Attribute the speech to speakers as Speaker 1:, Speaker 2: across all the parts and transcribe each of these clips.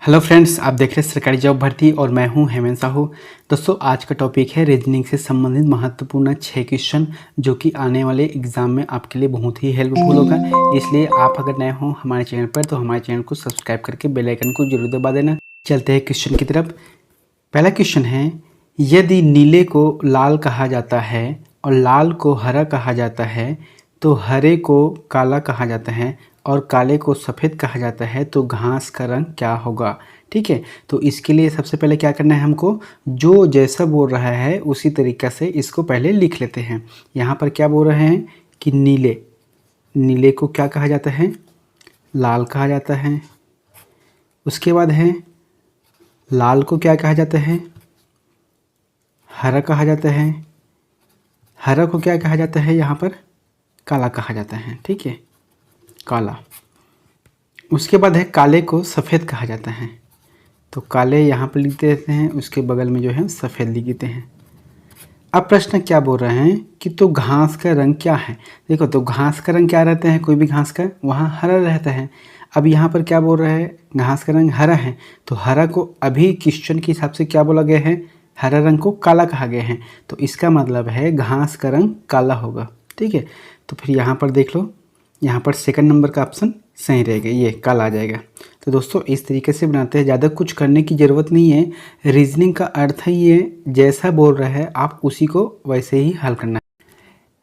Speaker 1: Hello friends, आप देख रहे हैं सरकारी जॉब भर्ती और मैं हूं हेमंत साहू। दोस्तों, आज का टॉपिक है रीजनिंग से संबंधित महत्वपूर्ण 6 क्वेश्चन जो कि आने वाले एग्जाम में आपके लिए बहुत ही हेल्पफुल होगा। इसलिए आप अगर नए हो हमारे चैनल पर तो हमारे चैनल को सब्सक्राइब करके बेल आइकन को जरूर दबा देना। चलते हैं क्वेश्चन की तरफ। पहला क्वेश्चन है, यदि नीले को लाल कहा जाता है और लाल को हरा कहा जाता है तो हरे को काला कहा जाता है और काले को सफ़ेद कहा जाता है तो घास का रंग क्या होगा। ठीक है, तो इसके लिए सबसे पहले क्या करना है, हमको जो जैसा बोल रहा है उसी तरीक़ा से इसको पहले लिख लेते हैं। यहाँ पर क्या बोल रहे हैं कि नीले, नीले को क्या कहा जाता है, लाल कहा जाता है। उसके बाद है लाल को क्या कहा जाता है, हरा कहा जाता है। हरा को क्या कहा जाता है, यहाँ पर काला कहा जाता है। ठीक है, काला। उसके बाद है काले को सफ़ेद कहा जाता है, तो काले यहाँ पर लिख देते हैं, उसके बगल में जो है सफ़ेद लिख देते हैं। अब प्रश्न क्या बोल रहे हैं कि तो घास का रंग क्या है। देखो, तो घास का रंग क्या रहता है, कोई भी घास का वहाँ हरा रहता है। अब यहाँ पर क्या बोल रहा है, घास का रंग हरा है, तो हरा को अभी क्वेश्चन के हिसाब से क्या बोला गया है, हरा रंग को काला कहा गया है, तो इसका मतलब है घास का रंग काला होगा। ठीक है, तो फिर यहाँ पर देख लो, यहाँ पर सेकंड नंबर का ऑप्शन सही रहेगा, ये काला आ जाएगा। तो दोस्तों, इस तरीके से बनाते हैं, ज़्यादा कुछ करने की ज़रूरत नहीं है। रीजनिंग का अर्थ है ये, जैसा बोल रहा है आप उसी को वैसे ही हल करना है।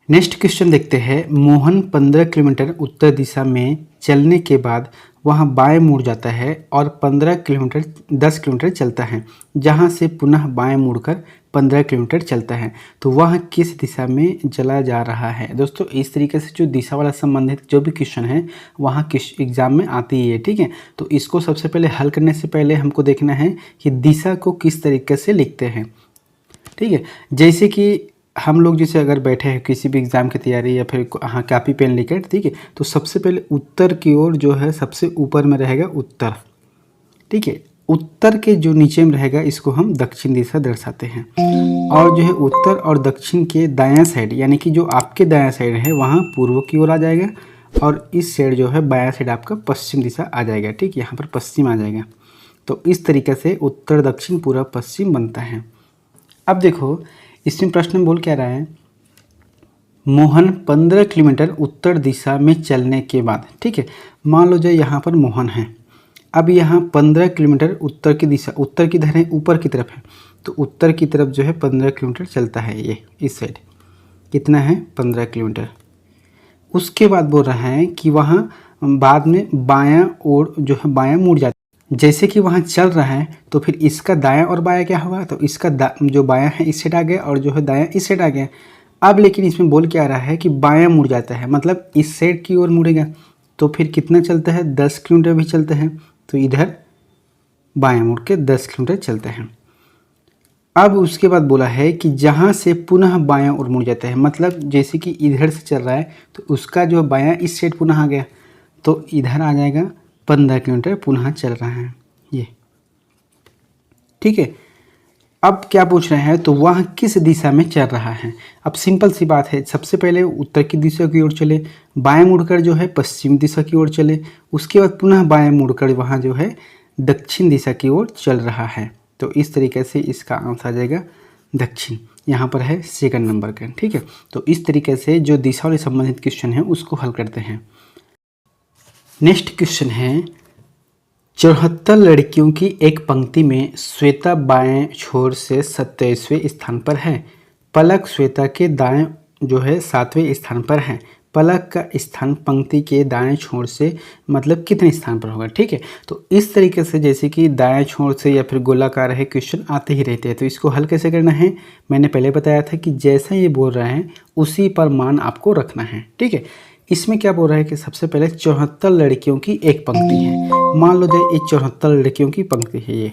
Speaker 1: नेक्स्ट क्वेश्चन देखते हैं। मोहन 15 किलोमीटर उत्तर दिशा में चलने के बाद वहाँ बाएं मुड़ जाता है और 10 किलोमीटर चलता है, जहाँ से पुनः बाएं मुड़कर 15 किलोमीटर चलता है, तो वह किस दिशा में चला जा रहा है। दोस्तों, इस तरीके से जो दिशा वाला संबंधित जो भी क्वेश्चन है वहाँ किस एग्जाम में आती ही है। ठीक है, तो इसको सबसे पहले हल करने से पहले हमको देखना है कि दिशा को किस तरीके से लिखते हैं। ठीक है, जैसे कि हम लोग जैसे अगर बैठे हैं किसी भी एग्ज़ाम की तैयारी या फिर हाँ कॉपी पेन लेकर, ठीक है, तो सबसे पहले उत्तर की ओर जो है सबसे ऊपर में रहेगा उत्तर। ठीक है, उत्तर के जो नीचे में रहेगा इसको हम दक्षिण दिशा दर्शाते हैं, और जो है उत्तर और दक्षिण के दायां साइड यानी कि जो आपके दायां साइड है वहाँ पूर्व की ओर आ जाएगा, और इस साइड जो है बायां साइड आपका पश्चिम दिशा आ जाएगा। ठीक, यहाँ पर पश्चिम आ जाएगा। तो इस तरीके से उत्तर दक्षिण पूर्व पश्चिम बनता है। अब देखो, इसमें प्रश्न में बोल क्या रहा है, मोहन 15 किलोमीटर उत्तर दिशा में चलने के बाद। ठीक है, मान लो जो यहाँ पर मोहन है, अब यहाँ 15 किलोमीटर उत्तर की दिशा, उत्तर किधर है, ऊपर की तरफ है, तो उत्तर की तरफ जो है 15 किलोमीटर चलता है, ये इस साइड कितना है 15 किलोमीटर। उसके बाद बोल रहा है कि वहाँ बाद में बायां ओर जो है बायां मुड़ जाता है। जैसे कि वहाँ चल रहा है तो फिर इसका दायां और बायां क्या होगा, तो इसका जो बायां है इस साइड आ गया और जो है दायां इस साइड आ गया। अब लेकिन इसमें बोल क्या रहा है कि बायां मुड़ जाता है, मतलब इस साइड की ओर मुड़ेगा, तो फिर कितना चलता है, 10 किलोमीटर भी चलता है, तो इधर बायां मुड़ के 10 किलोमीटर चलता है। अब उसके बाद बोला है कि जहाँ से पुनः बायां ओर मुड़ जाता है, मतलब जैसे कि इधर से चल रहा है तो उसका जो बायां इस साइड पुनः आ गया, तो इधर आ जाएगा 15 किलोमीटर पुनः चल रहा है ये। ठीक है, अब क्या पूछ रहे हैं, तो वह किस दिशा में चल रहा है। अब सिंपल सी बात है, सबसे पहले उत्तर की दिशा की ओर चले, बाएं मुड़कर जो है पश्चिम दिशा की ओर चले, उसके बाद पुनः बाएं मुड़कर वहाँ जो है दक्षिण दिशा की ओर चल रहा है, तो इस तरीके से इसका आंसर आ जाएगा दक्षिण। यहाँ पर है सेकंड नंबर का। ठीक है, तो इस तरीके से जो दिशा वाले संबंधित क्वेश्चन है उसको हल करते हैं। नेक्स्ट क्वेश्चन है, 74 लड़कियों की एक पंक्ति में श्वेता बाएं छोर से 27वें स्थान पर है, पलक श्वेता के दाएं जो है 7वें स्थान पर है। पलक का स्थान पंक्ति के दाएं छोर से मतलब कितने स्थान पर होगा। ठीक है, तो इस तरीके से जैसे कि दाएं छोर से या फिर गोलाकार है क्वेश्चन आते ही रहते हैं, तो इसको हल कैसे करना है, मैंने पहले बताया था कि जैसा ये बोल रहे हैं उसी पर मान आपको रखना है। ठीक है, इसमें क्या बोल रहा है कि सबसे पहले 74 लड़कियों की एक पंक्ति है, मान लो जाए ये 74 लड़कियों की पंक्ति है ये।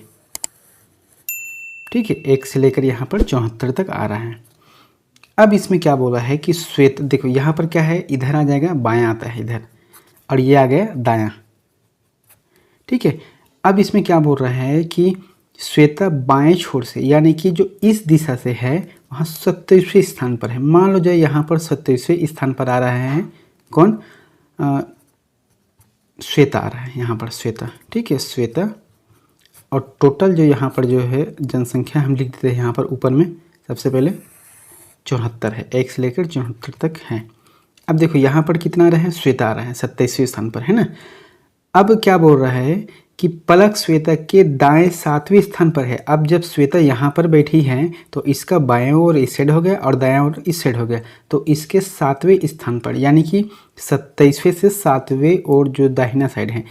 Speaker 1: ठीक है, 1 से लेकर यहाँ पर 74 तक आ रहा है। अब इसमें क्या बोला है कि श्वेत, देखो यहाँ पर क्या है, इधर आ जाएगा बायां आता है इधर, और ये आ गया दायां। ठीक है, अब इसमें क्या बोल रहा है कि श्वेता बाएं छोर से यानी कि जो इस दिशा से है वहाँ 27वें स्थान पर है। मान लो जाए यहाँ पर 27वें स्थान पर आ रहा है कौन, श्वेता आ रहा है यहाँ पर, श्वेता। ठीक है, श्वेता और टोटल जो यहाँ पर जो है जनसंख्या हम लिख देते हैं यहाँ पर ऊपर में सबसे पहले 74 है, 1 से लेकर 74 तक है। अब देखो यहाँ पर कितना आ रहा है, श्वेता आ रहा है 27वें स्थान पर, है ना। अब क्या बोल रहा है कि पलक श्वेता के दाएं 7वें स्थान पर है। अब जब श्वेता यहाँ पर बैठी है तो इसका बाएं ओर इस साइड हो गया और दाएं ओर इस साइड हो गया, तो इसके 7वें स्थान पर, यानी कि 27वें से 7वें और जो दाहिना साइड है,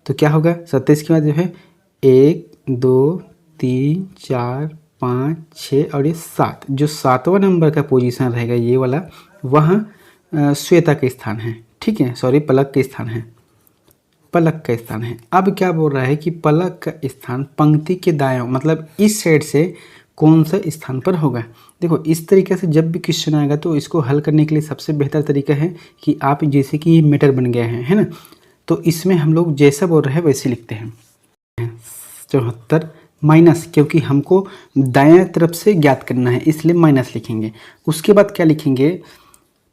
Speaker 1: तो क्या होगा 27 के बाद जो है 1 2 3 4 5 6 और ये 7, जो 7वां नंबर का पोजीशन रहेगा ये वाला, वहाँ श्वेता के स्थान है, ठीक है, सॉरी पलक के स्थान है, पलक का स्थान है। अब क्या बोल रहा है कि पलक का स्थान पंक्ति के दाएं, मतलब इस साइड से कौन सा स्थान पर होगा। देखो इस तरीके से जब भी क्वेश्चन आएगा तो इसको हल करने के लिए सबसे बेहतर तरीका है कि आप जैसे कि ये मीटर बन गया है ना, तो इसमें हम लोग जैसा बोल रहे हैं वैसे लिखते हैं 74 माइनस, क्योंकि हमको दाएं तरफ से ज्ञात करना है इसलिए माइनस लिखेंगे। उसके बाद क्या लिखेंगे,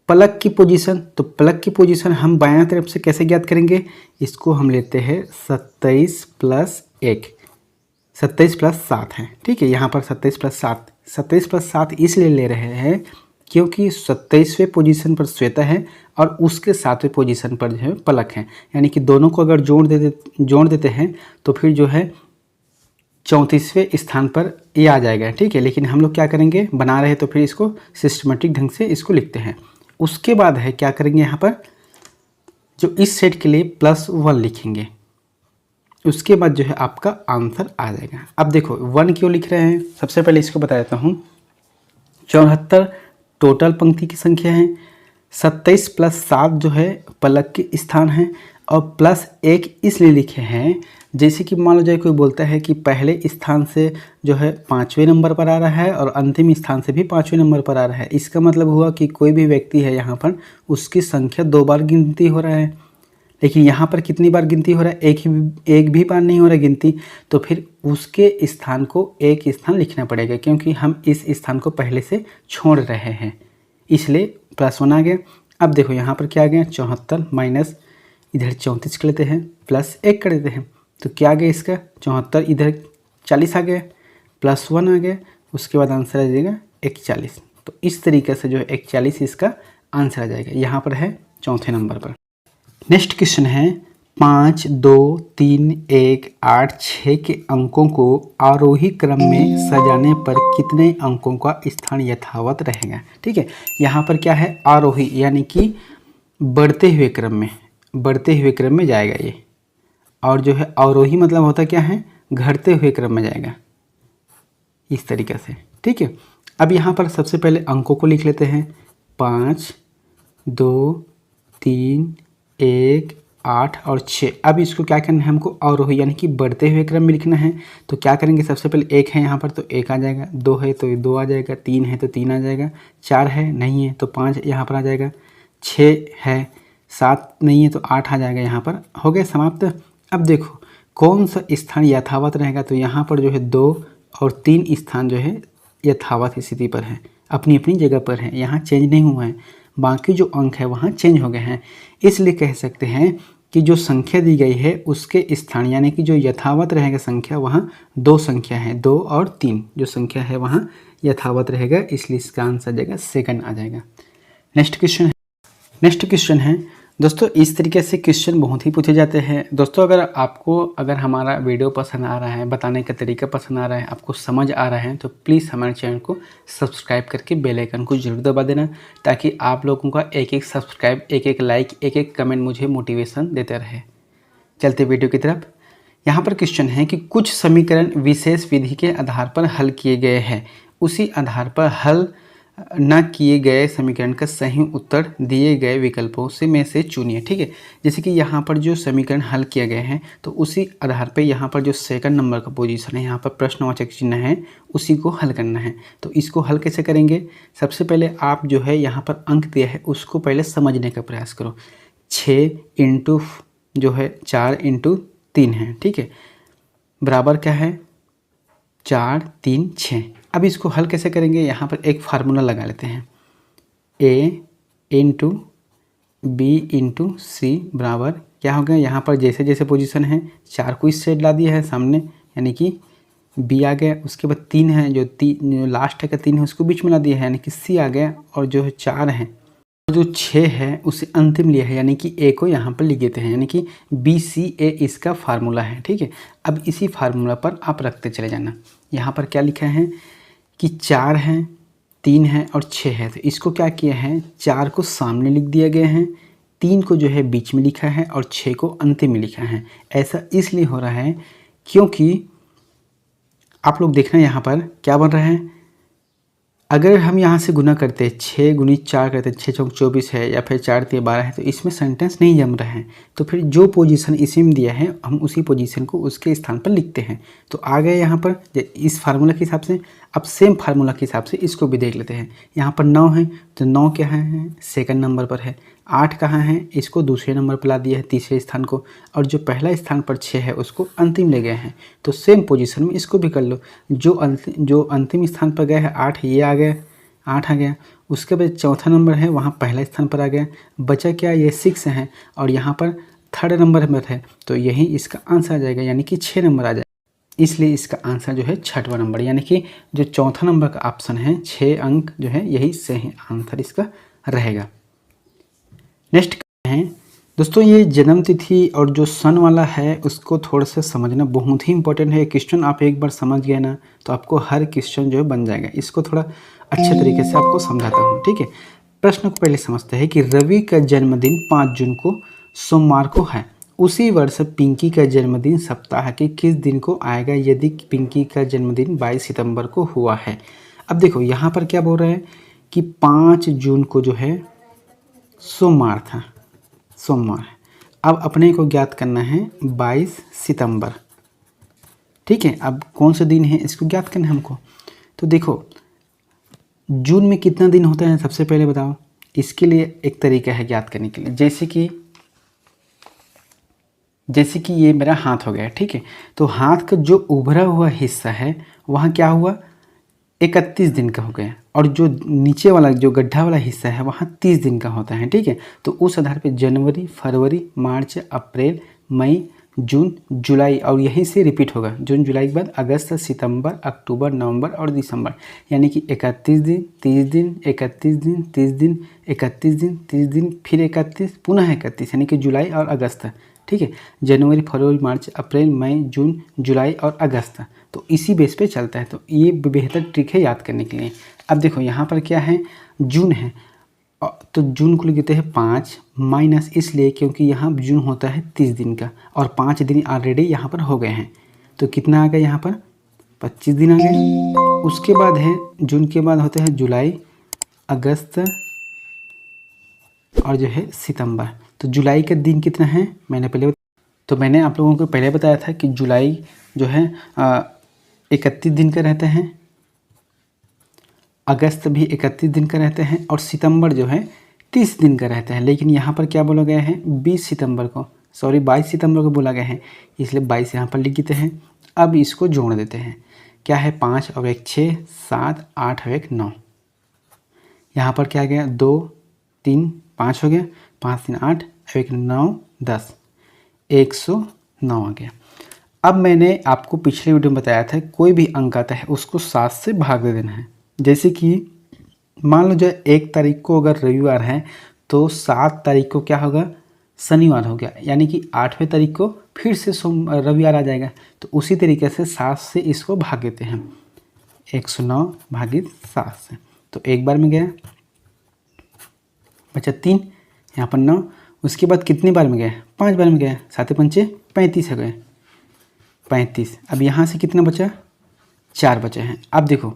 Speaker 1: पलक की पोजीशन, तो पलक की पोजीशन हम बाएं तरफ से कैसे ज्ञात करेंगे, इसको हम लेते हैं 27 प्लस 1, 27 प्लस 7 है, ठीक है। यहाँ पर 27 प्लस 7, 27 प्लस 7 इसलिए ले रहे हैं क्योंकि 27वें पोजीशन पर श्वेता है और उसके 7वें पोजीशन पर जो है पलक है, यानी कि दोनों को अगर जोड़ देते हैं तो फिर जो है 34वें स्थान पर ये आ जाएगा, ठीक है। लेकिन हम लोग क्या करेंगे, बना रहे तो फिर इसको सिस्टमेटिक ढंग से इसको लिखते हैं। उसके बाद है क्या करेंगे, यहाँ पर जो इस सेट के लिए +1 लिखेंगे, उसके बाद जो है आपका आंसर आ जाएगा। अब देखो 1 क्यों लिख रहे हैं, सबसे पहले इसको बता देता हूँ। 74 टोटल पंक्ति की संख्या है, 27 प्लस 7 जो है पलक के स्थान है, और +1 इसलिए लिखे हैं जैसे कि मान लो जाए कोई बोलता है कि पहले स्थान से जो है 5वें नंबर पर आ रहा है और अंतिम स्थान से भी 5वें नंबर पर आ रहा है, इसका मतलब हुआ कि कोई भी व्यक्ति है यहाँ पर उसकी संख्या 2 बार गिनती हो रहा है। लेकिन यहाँ पर कितनी बार गिनती हो रहा है, एक भी बार नहीं हो रहा है गिनती, तो फिर उसके स्थान को एक स्थान लिखना पड़ेगा, क्योंकि हम इस स्थान को पहले से छोड़ रहे हैं, इसलिए +1 आ गया। अब देखो यहाँ पर क्या आ गया, 74 माइनस इधर 34 कर लेते हैं, +1 कर देते हैं, तो क्या आ गया इसका 74, इधर 40 आ गया, +1 आ गया, उसके बाद आंसर आ जाएगा 41। तो इस तरीके से जो है 41 इसका आंसर आ जाएगा, यहाँ पर है चौथे नंबर पर। नेक्स्ट क्वेश्चन है 5 2 3 1 8 6 के अंकों को आरोही क्रम में सजाने पर कितने अंकों का स्थान यथावत रहेगा, ठीक है। यहाँ पर क्या है, आरोही यानी कि बढ़ते हुए क्रम में जाएगा ये, और जो है अवरोही मतलब होता क्या है, घटते हुए क्रम में जाएगा, इस तरीके से, ठीक है। अब यहाँ पर सबसे पहले अंकों को लिख लेते हैं, 5 2 3 1 8 और 6। अब इसको क्या करना है, हमको अवरोही यानी कि बढ़ते हुए क्रम में लिखना है। तो क्या करेंगे, सबसे पहले 1 है यहाँ पर तो 1 आ जाएगा, 2 है तो 2 आ जाएगा, 3 है तो 3 आ जाएगा, 4 है नहीं है तो 5 यहाँ पर आ जाएगा, 6 है, 7 नहीं है तो 8 आ जाएगा, यहाँ पर हो गया समाप्त। अब देखो कौन सा स्थान यथावत रहेगा, तो यहाँ पर जो है 2 और 3 स्थान जो है यथावत स्थिति पर है, अपनी अपनी जगह पर है, यहाँ चेंज नहीं हुआ है, बाकी जो अंक है वहाँ चेंज हो गए हैं। इसलिए कह सकते हैं कि जो संख्या दी गई है उसके स्थान यानी कि जो यथावत रहेगा संख्या, वहाँ 2 संख्या है, 2 और 3 जो संख्या है वहाँ यथावत रहेगा, इसलिए इसका आंसर जाएगा सेकंड आ जाएगा। नेक्स्ट क्वेश्चन है दोस्तों, इस तरीके से क्वेश्चन बहुत ही पूछे जाते हैं। दोस्तों अगर हमारा वीडियो पसंद आ रहा है, बताने का तरीका पसंद आ रहा है, आपको समझ आ रहा है, तो प्लीज़ हमारे चैनल को सब्सक्राइब करके बेल आइकन को जरूर दबा देना, ताकि आप लोगों का एक सब्सक्राइब, एक लाइक, एक कमेंट मुझे मोटिवेशन देते रहे। चलते वीडियो की तरफ। यहाँ पर क्वेश्चन है कि कुछ समीकरण विशेष विधि के आधार पर हल किए गए हैं, उसी आधार पर हल न किए गए समीकरण का सही उत्तर दिए गए विकल्पों से में से चुनिए, ठीक है। जैसे कि यहाँ पर जो समीकरण हल किए गए हैं तो उसी आधार पे यहाँ पर जो सेकंड नंबर का पोजीशन है, यहाँ पर प्रश्नवाचक चिन्ह है, उसी को हल करना है। तो इसको हल कैसे करेंगे, सबसे पहले आप जो है यहाँ पर अंक दिया है उसको पहले समझने का प्रयास करो। 6 इंटू जो है 4 इंटू 3 है, ठीक है, बराबर क्या है 4 3 6। अब इसको हल कैसे करेंगे, यहाँ पर एक फार्मूला लगा लेते हैं, a इंटू बी इंटू सी बराबर क्या हो गया, यहाँ पर जैसे जैसे पोजीशन है 4 को इस साइड ला दिया है सामने, यानी कि बी आ गया। उसके बाद 3 है, जो लास्ट का 3 है उसको बीच में ला दिया है, यानी कि सी आ गया। और जो है 4 है, जो 6 है उसे अंतिम लिया है, यानी कि ए को यहाँ पर लिख देते हैं, यानी कि BCA इसका फार्मूला है। ठीक है, अब इसी फार्मूला पर आप रखते चले जाना। यहाँ पर क्या लिखा है कि 4 है, 3 है और 6 है, तो इसको क्या किया है, 4 को सामने लिख दिया गया है, 3 को जो है बीच में लिखा है और 6 को अंतिम में लिखा है। ऐसा इसलिए हो रहा है क्योंकि आप लोग देखना यहाँ पर क्या बन रहा है, अगर हम यहाँ से गुना करते हैं, 6 गुणित 4 करते हैं, 6 चौक 24 है, या फिर 4 तिया 12 है, तो इसमें सेंटेंस नहीं जम रहा है। तो फिर जो पोजीशन इसी में दिया है हम उसी पोजीशन को उसके स्थान पर लिखते हैं। तो आ गए यहाँ पर इस फार्मूला के हिसाब से। अब सेम फार्मूला के हिसाब से इसको भी देख लेते हैं। यहाँ पर 9 है, तो 9 क्या है, सेकंड नंबर पर है। 8 कहाँ है, इसको दूसरे नंबर पर ला दिया है, तीसरे स्थान को। और जो पहला स्थान पर 6 है उसको अंतिम ले गए हैं। तो सेम पोजीशन में इसको भी कर लो। जो अंतिम स्थान पर गया है 8, ये आ गया, 8 आ गया। उसके बाद चौथा नंबर है, वहाँ पहला स्थान पर आ गया। बचा क्या, ये 6 है और यहाँ पर थर्ड नंबर पर है, तो यही इसका आंसर आ जाएगा, यानी कि 6 नंबर आ जाएगा। इसलिए इसका आंसर जो है 6वां नंबर, यानी कि जो चौथा नंबर का ऑप्शन है 6 अंक जो है यही सही आंसर इसका रहेगा। नेक्स्ट है दोस्तों, ये जन्म तिथि और जो सन वाला है उसको थोड़ा सा समझना बहुत ही इंपॉर्टेंट है। क्वेश्चन आप एक बार समझ गए ना तो आपको हर क्वेश्चन जो है बन जाएगा। इसको थोड़ा अच्छे तरीके से आपको समझाता हूँ। ठीक है, प्रश्न को पहले समझते हैं कि रवि का जन्मदिन 5 जून को सोमवार को है। उसी वर्ष पिंकी का जन्मदिन सप्ताह के किस दिन को आएगा यदि पिंकी का जन्मदिन 22 सितंबर को हुआ है। अब देखो यहाँ पर क्या बोल रहे हैं कि 5 जून को जो है सोमवार था, सोमवार है। अब अपने को ज्ञात करना है 22 सितंबर। ठीक है, अब कौन सा दिन है इसको ज्ञात करना है हमको। तो देखो जून में कितना दिन होता है सबसे पहले बताओ। इसके लिए एक तरीका है ज्ञात करने के लिए, जैसे कि ये मेरा हाथ हो गया। ठीक है, तो हाथ का जो उभरा हुआ हिस्सा है वहाँ क्या हुआ, 31 दिन का हो गया। और जो नीचे वाला जो गड्ढा वाला हिस्सा है वहाँ 30 दिन का होता है। ठीक है, तो उस आधार पे जनवरी, फरवरी, मार्च, अप्रैल, मई, जून, जुलाई, और यहीं से रिपीट होगा। जून जुलाई के बाद अगस्त, सितंबर, अक्टूबर, नवंबर और दिसंबर, यानी कि 31 दिन, 30 दिन, 31 दिन, 30 दिन, 31 दिन, 30 दिन, फिर 31, पुनः 31, यानी कि जुलाई और अगस्त। ठीक है, जनवरी, फरवरी, मार्च, अप्रैल, मई, जून, जुलाई और अगस्त, तो इसी बेस पे चलता है। तो ये बेहतर ट्रिक है याद करने के लिए। अब देखो यहाँ पर क्या है, जून है, तो जून को लिख देते हैं 5 माइनस, इसलिए क्योंकि यहाँ जून होता है 30 दिन का और 5 दिन ऑलरेडी यहाँ पर हो गए हैं, तो कितना आ गया यहाँ पर 25 दिन आ गए। उसके बाद है जून के बाद होता है जुलाई, अगस्त और जो है सितंबर। तो जुलाई का दिन कितना है मैंने आप लोगों को पहले बताया था कि जुलाई जो है 31 दिन का रहते हैं, अगस्त भी 31 दिन का रहते हैं और सितंबर जो है 30 दिन का रहता है। लेकिन यहाँ पर क्या बोला गया है 22 सितंबर को बोला गया है, इसलिए 22 यहाँ पर लिख देते हैं। अब इसको जोड़ देते हैं, क्या है 5 और 1 6, 7, 8 और 1 9। यहाँ पर क्या आ गया 2 3 5 हो गया, 5 3 8 और 1 9 10, 109 आ गया। अब मैंने आपको पिछले वीडियो में बताया था कोई भी अंक आता है उसको 7 से भाग दे देना है। जैसे कि मान लो जो 1 तारीख को अगर रविवार है तो 7 तारीख को क्या होगा शनिवार हो गया, यानी कि 8वें तारीख को फिर से रविवार आ जाएगा। तो उसी तरीके से 7 से इसको भाग देते हैं, 109 भागित 7 से। तो एक बार में गया, बचा 3, यहाँ पर 9। उसके बाद कितनी बार में गया 5 बार में गया, 7 पंचे 35 हो गए, 35। अब यहाँ से कितना बचा 4 बचे हैं। अब देखो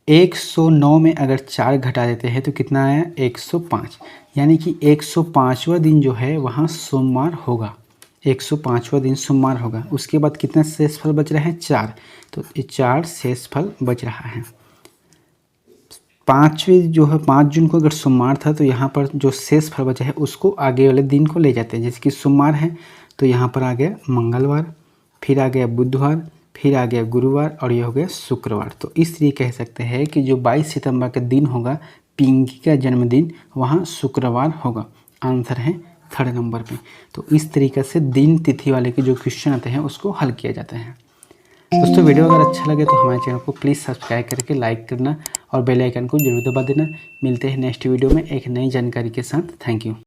Speaker 1: 109 में अगर 4 घटा देते हैं तो कितना आया 105, यानी कि 105वां दिन जो है वहाँ सोमवार होगा, 105वां दिन सोमवार होगा। उसके बाद कितना शेषफल बच रहा है 4, तो 4 शेषफल बच रहा है। 5वें जो है 5 जून को अगर सोमवार था तो यहाँ पर जो शेषफल बचा है उसको आगे वाले दिन को ले जाते हैं। जैसे कि सोमवार है तो यहाँ पर आ गया मंगलवार, फिर आ गया बुधवार, फिर आ गया गुरुवार और ये हो गया शुक्रवार। तो इस तरीके कह सकते हैं कि जो 22 सितंबर का दिन होगा पिंकी का जन्मदिन वहाँ शुक्रवार होगा। आंसर है 3rd नंबर पे। तो इस तरीके से दिन तिथि वाले के जो क्वेश्चन आते हैं उसको हल किया जाता है। दोस्तों वीडियो अगर अच्छा लगे तो हमारे चैनल को प्लीज़ सब्सक्राइब करके लाइक करना और बेल आइकन को जरूर दबा देना। मिलते हैं नेक्स्ट वीडियो में एक नई जानकारी के साथ। Thank you.